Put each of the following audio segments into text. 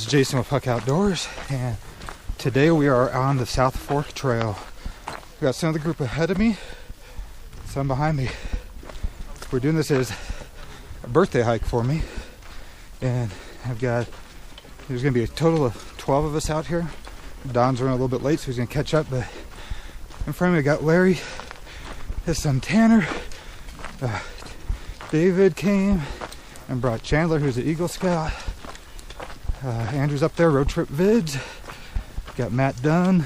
Jason with Huck Outdoors, and today we are on the South Fork Trail. We got some of the group ahead of me, some behind me. We're doing this as a birthday hike for me, and there's gonna be a total of 12 of us out here. Don's running a little bit late, so he's gonna catch up, but in front of me I got Larry, his son Tanner, David came and brought Chandler, who's an Eagle Scout. Andrew's up there, Road Trip Vids. Got Matt Dunn.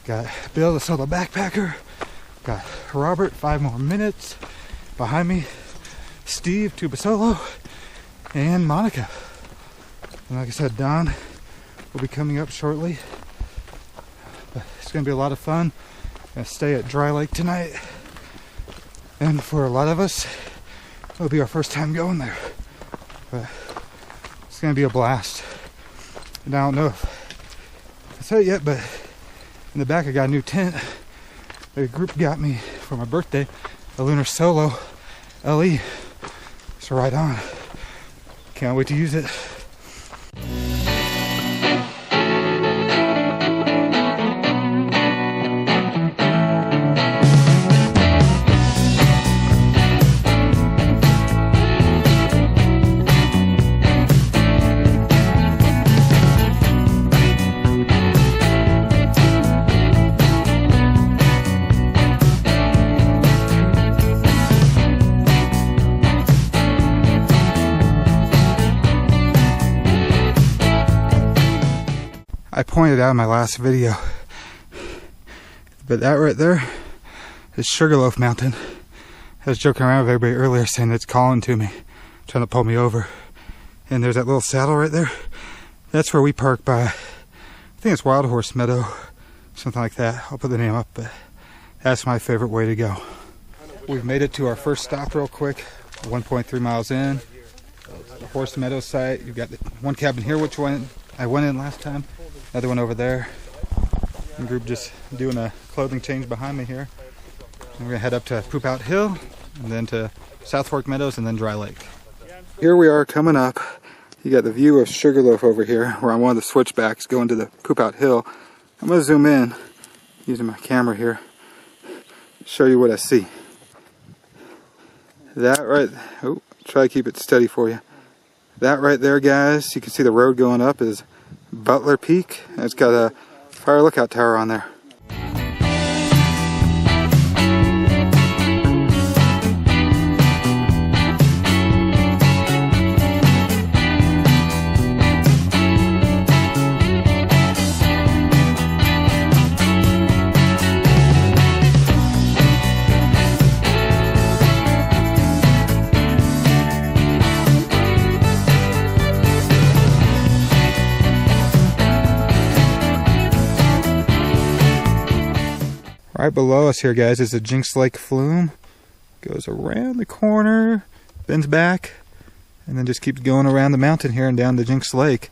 Got Bill, the solo backpacker. Got Robert, 5 more minutes. Behind me, Steve, Tuba Solo. And Monica. And like I said, Don will be coming up shortly. But it's going to be a lot of fun. Gonna stay at Dry Lake tonight. And for a lot of us, it'll be our first time going there. But it's gonna be a blast. And I don't know if I said it yet, but in the back I got a new tent. The group got me for my birthday, a Lunar Solo LE. So right on. Can't wait to use it. I pointed out in my last video, but that right there is Sugarloaf Mountain. I was joking around with everybody earlier saying it's calling to me, trying to pull me over. And there's that little saddle right there. That's where we park by, I think it's Wild Horse Meadow, something like that. I'll put the name up, but that's my favorite way to go. We've made it to our first stop real quick, 1.3 miles in. The Horse Meadow site. You've got the one cabin here, which I went in last time. Another one over there. The group just doing a clothing change behind me here. And we're gonna head up to Poop Out Hill, and then to South Fork Meadows, and then Dry Lake. Here we are coming up. You got the view of Sugarloaf over here. We're on one of the switchbacks going to the Poop Out Hill. I'm gonna zoom in using my camera here, show you what I see. That right, oh, try to keep it steady for you. That right there, guys, you can see the road going up is Butler Peak. It's got a fire lookout tower on there. Right below us here, guys, is the Jinx Lake Flume. Goes around the corner, bends back, and then just keeps going around the mountain here and down to Jinx Lake.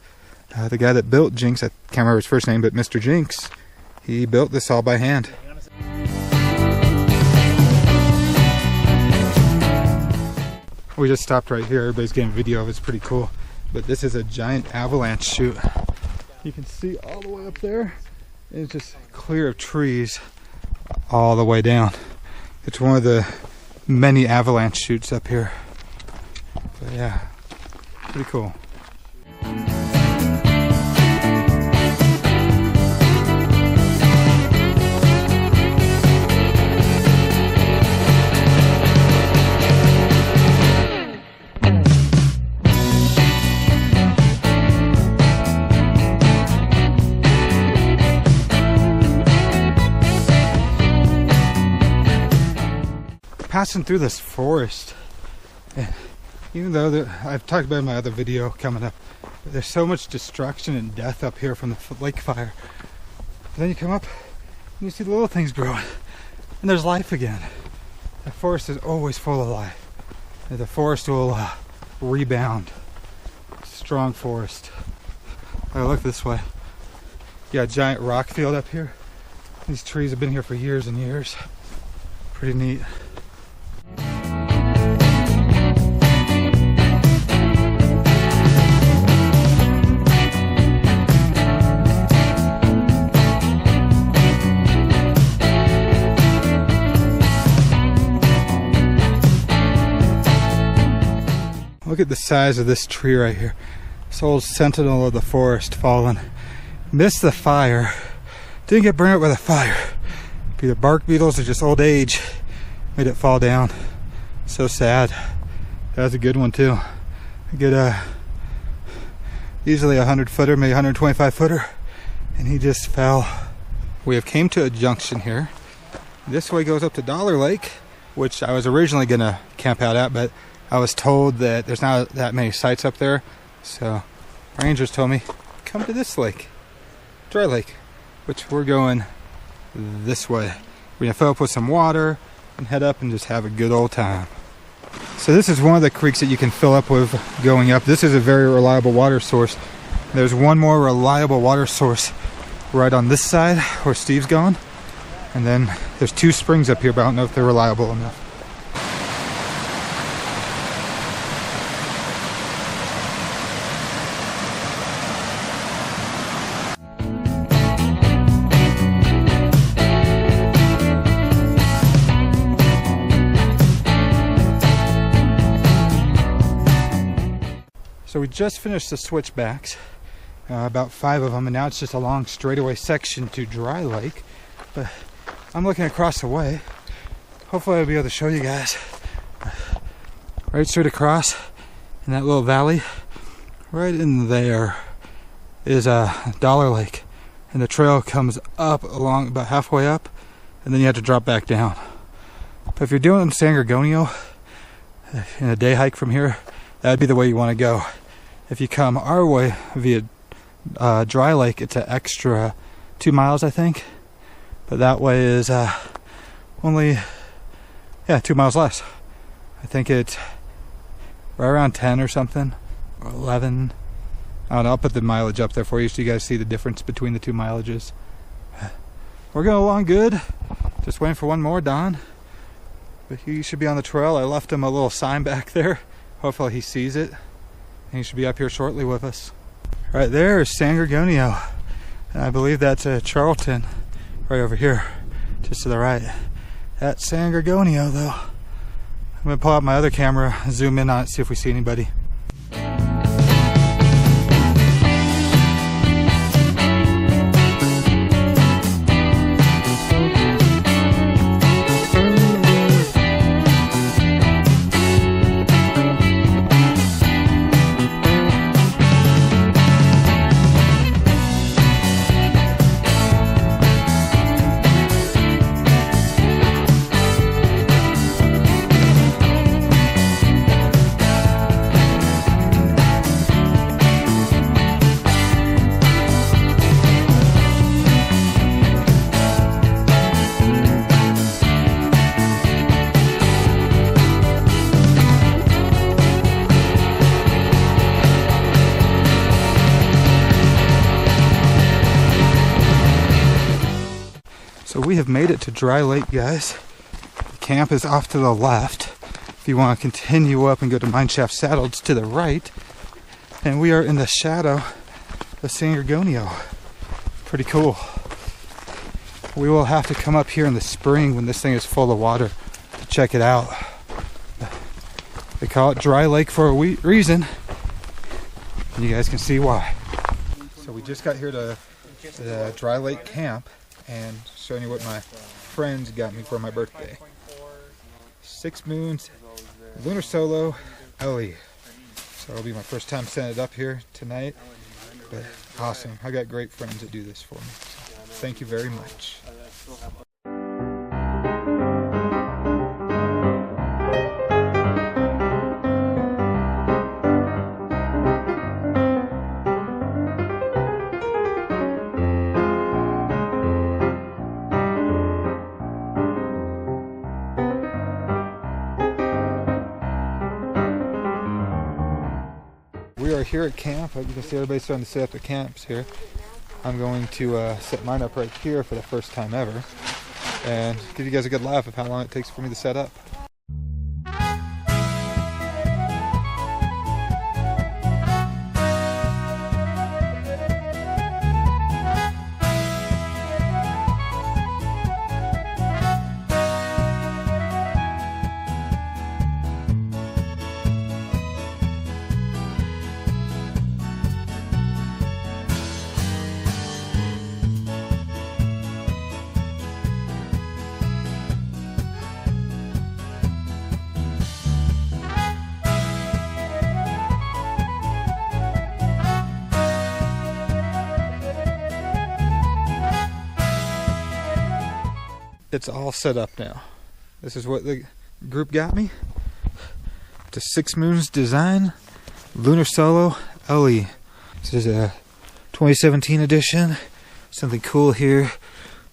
The guy that built Jinx, I can't remember his first name, but Mr. Jinx, he built this all by hand. We just stopped right here. Everybody's getting video of it. It's pretty cool. But this is a giant avalanche chute. You can see all the way up there. And it's just clear of trees all the way down. It's one of the many avalanche chutes up here. But yeah, pretty cool. Passing through this forest, and even though I've talked about in my other video coming up, there's so much destruction and death up here from the lake fire. But then you come up and you see the little things growing, and there's life again. The forest is always full of life. And the forest will rebound. Strong forest. I look this way. You got a giant rock field up here. These trees have been here for years and years. Pretty neat. Look at the size of this tree right here. This old sentinel of the forest fallen. Missed the fire. Didn't get burned up by the fire. Either bark beetles or just old age made it fall down. So sad. That was a good one too. I get easily 100 footer, maybe 125 footer, and he just fell. We have came to a junction here. This way goes up to Dollar Lake, which I was originally gonna camp out at, but I was told that there's not that many sites up there. So rangers told me, come to this lake, Dry Lake, which we're going this way. We're gonna fill up with some water and head up and just have a good old time. So this is one of the creeks that you can fill up with going up. This is a very reliable water source. There's one more reliable water source right on this side where Steve's going. And then there's 2 springs up here, but I don't know if they're reliable enough. So we just finished the switchbacks, about 5 of them, and now it's just a long straightaway section to Dry Lake. But I'm looking across the way. Hopefully I'll be able to show you guys. Right straight across in that little valley, right in there is a Dollar Lake. And the trail comes up along about halfway up, and then you have to drop back down. But if you're doing San Gorgonio in a day hike from here, that'd be the way you want to go. If you come our way via Dry Lake, it's an extra 2 miles, I think. But that way is only 2 miles less. I think it's right around 10 or something, or 11. I don't know, I'll put the mileage up there for you so you guys see the difference between the 2 mileages. We're going along good. Just waiting for one more, Don. But he should be on the trail. I left him a little sign back there. Hopefully he sees it. And he should be up here shortly with us. Right there is San Gorgonio. And I believe that's a Charlton right over here, just to the right. That's San Gorgonio though. I'm gonna pull out my other camera, zoom in on it, see if we see anybody. So we have made it to Dry Lake, guys. The camp is off to the left. If you want to continue up and go to Mineshaft Saddle, it's to the right. And we are in the shadow of San Gorgonio. Pretty cool. We will have to come up here in the spring when this thing is full of water to check it out. They call it Dry Lake for a reason. And you guys can see why. So we just got here to the Dry Lake camp and showing you what my friends got me for my birthday. 6 Moons Lunar Solo LE. So it'll be my first time setting it up here tonight. But awesome. I got great friends that do this for me. So thank you very much. We are here at camp. You can see everybody's starting to set up their camps here. I'm going to set mine up right here for the first time ever and give you guys a good laugh of how long it takes for me to set up. it's all set up now. This is what the group got me. It's a 6 Moons design Lunar Solo LE. This is a 2017 edition. Something cool here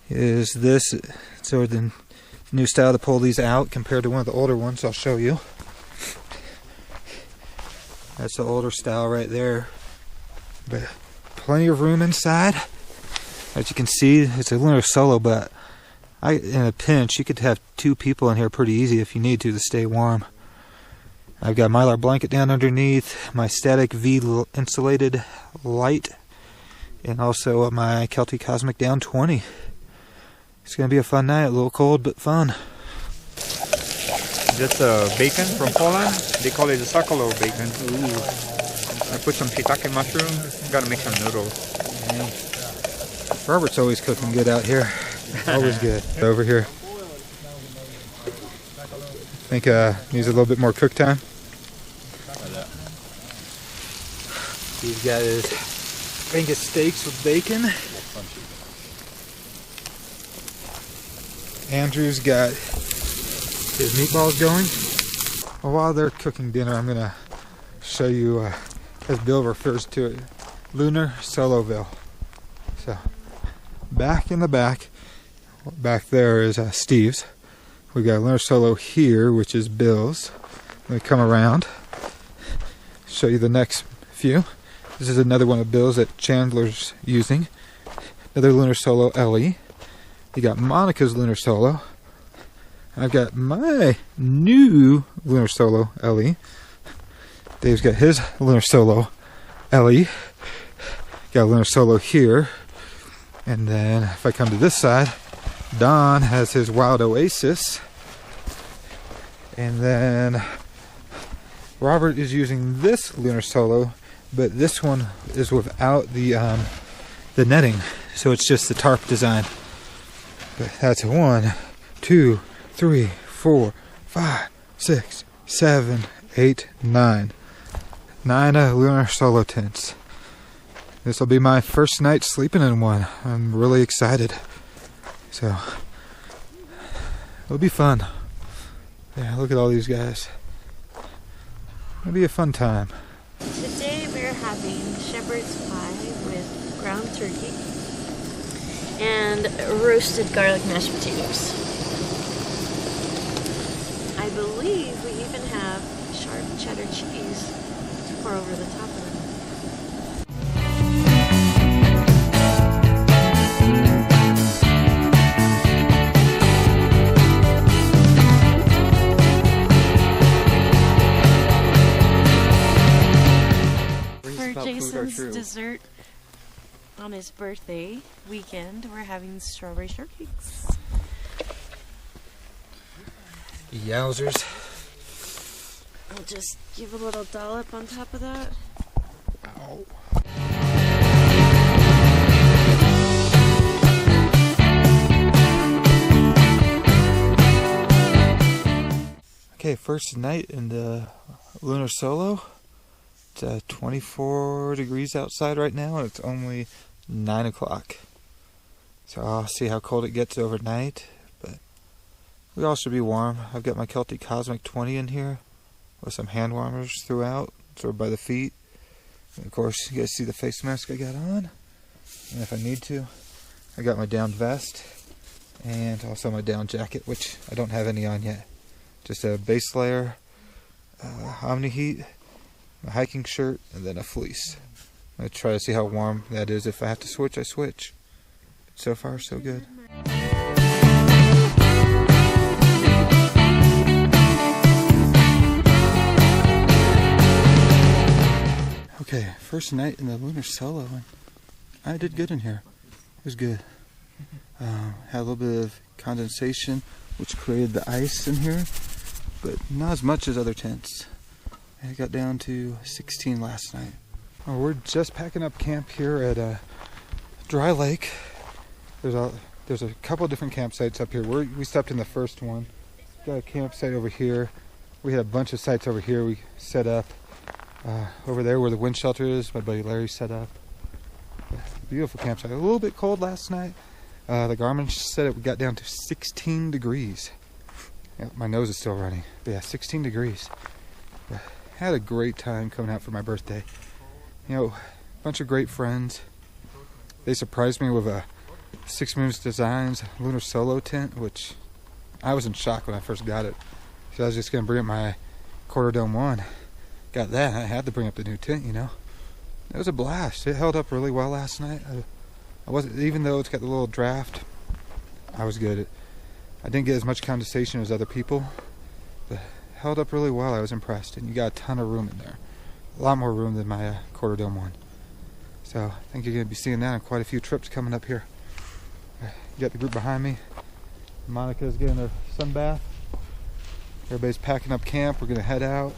is this. So the new style to pull these out compared to one of the older ones. I'll show you. That's the older style right there. But plenty of room inside. As you can see, it's a Lunar Solo, but in a pinch, you could have 2 people in here pretty easy if you need to stay warm. I've got Mylar blanket down underneath, my static V insulated light, and also my Kelty Cosmic down 20. It's going to be a fun night, a little cold, but fun. That's bacon from Poland. They call it a Sokolo bacon. Ooh. I put some shiitake mushroom. Gotta make some noodles. Yeah. Robert's always cooking good out here. Always good. Over here. I think needs a little bit more cook time. He's got his Angus steaks with bacon. Andrew's got his meatballs going. Well, while they're cooking dinner, I'm gonna show you, as Bill refers to it, Lunar Soloville. So, back in the back there is Steve's. We got Lunar Solo here, which is Bill's. Let me come around, show you the next few. This is another one of Bill's that Chandler's using. Another Lunar Solo LE. You got Monica's Lunar Solo. I've got my new Lunar Solo LE. Dave's got his Lunar Solo LE. Got a Lunar Solo here. And then if I come to this side, Don has his Wild Oasis. And then Robert is using this Lunar Solo, but this one is without the netting. So it's just the tarp design. But that's 1, 2, 3, 4, 5, 6, 7, 8, 9. 9 Lunar Solo tents. This will be my first night sleeping in one. I'm really excited. So, it'll be fun. Yeah, look at all these guys. It'll be a fun time. Today we're having shepherd's pie with ground turkey and roasted garlic mashed potatoes. I believe we even have sharp cheddar cheese to pour over the top of it. For Jason's dessert on his birthday weekend, we're having strawberry shortcakes. Yowzers. I'll just give a little dollop on top of that. Ow. Okay, first night in the Lunar Solo. It's 24 degrees outside right now, and it's only 9 o'clock. So I'll see how cold it gets overnight, but we all should be warm. I've got my Kelty Cosmic 20 in here with some hand warmers throughout, sort of by the feet. And of course, you guys see the face mask I got on. And if I need to, I got my down vest and also my down jacket, which I don't have any on yet. Just a base layer, Omni Heat, a hiking shirt, and then a fleece. I'm going to try to see how warm that is. If I have to switch, I switch. So far, so good. Okay, first night in the Lunar Solo, and I did good in here. It was good. Had a little bit of condensation, which created the ice in here, but not as much as other tents. I got down to 16 last night. Oh, we're just packing up camp here at Dry Lake. There's a couple different campsites up here. We stopped in the first one. Got a campsite over here. We had a bunch of sites over here we set up. Over there where the wind shelter is, my buddy Larry set up. Beautiful campsite. A little bit cold last night, The Garmin said it got down to 16 degrees. Yeah, my nose is still running. But yeah, 16 degrees. But had a great time coming out for my birthday. You know, a bunch of great friends. They surprised me with a 6 Moons Designs Lunar Solo tent, which I was in shock when I first got it. So I was just going to bring up my Quarter Dome 1. Got that. I had to bring up the new tent, you know. It was a blast. It held up really well last night. I wasn't, even though it's got the little draft, I was good. I didn't get as much condensation as other people, but it held up really well. I was impressed. And you got a ton of room in there. A lot more room than my Quarter Dome 1. So I think you're going to be seeing that on quite a few trips coming up here. You got the group behind me. Monica's getting her sun bath. Everybody's packing up camp. We're going to head out,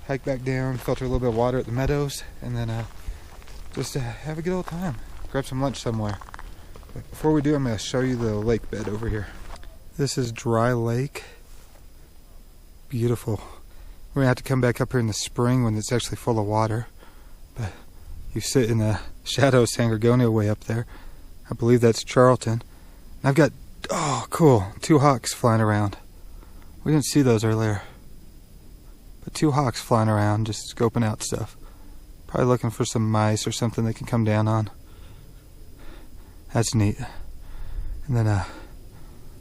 hike back down, filter a little bit of water at the meadows, and then just have a good old time. Grab some lunch somewhere. But before we do, I'm going to show you the lake bed over here. This is Dry Lake. Beautiful. We're going to have to come back up here in the spring when it's actually full of water. But you sit in the shadow of San Gorgonio way up there. I believe that's Charlton. And I've got, oh cool, 2 Hucks flying around. We didn't see those earlier. But 2 Hawks flying around, just scoping out stuff. Probably looking for some mice or something they can come down on. That's neat. And then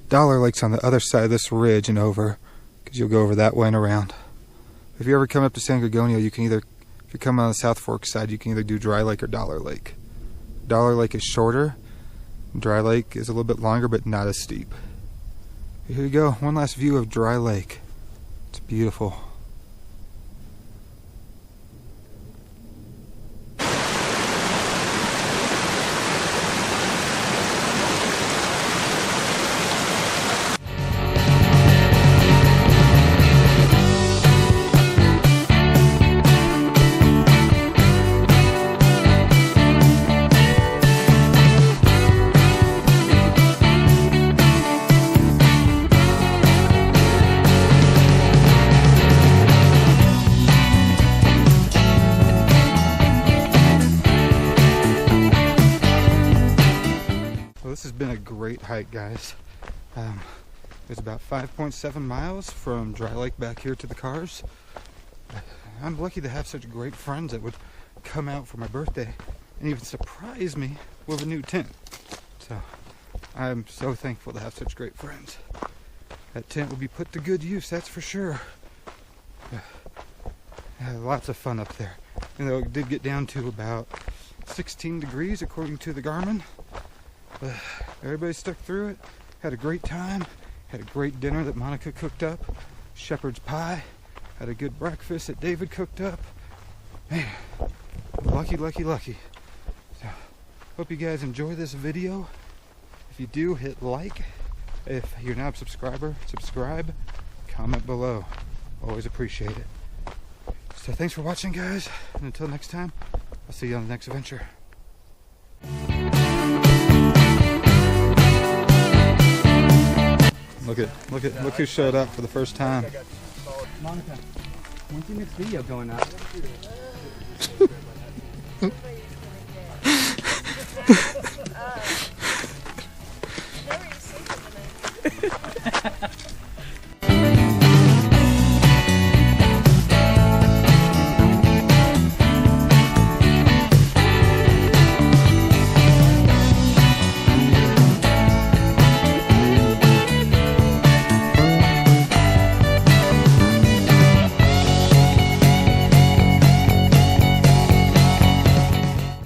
Dollar Lake's on the other side of this ridge and over, because you'll go over that way and around. If you ever come up to San Gorgonio, you can either, if you come on the South Fork side, you can either do Dry Lake or Dollar Lake. Dollar Lake is shorter. Dry Lake is a little bit longer, but not as steep. Here you go, one last view of Dry Lake. It's beautiful. This has been a great hike, guys. It's about 5.7 miles from Dry Lake back here to the cars. I'm lucky to have such great friends that would come out for my birthday and even surprise me with a new tent. So I'm so thankful to have such great friends. That tent will be put to good use, that's for sure. Lots of fun up there. You know, it did get down to about 16 degrees according to the Garmin. But everybody stuck through it, had a great time, had a great dinner that Monica cooked up, shepherd's pie, had a good breakfast that David cooked up. Man, lucky, lucky, lucky. So, hope you guys enjoy this video. If you do, hit like. If you're not a subscriber, subscribe, comment below. Always appreciate it. So thanks for watching, guys, and until next time, I'll see you on the next adventure. Look who showed up for the first time. Monica, when's your next video going up?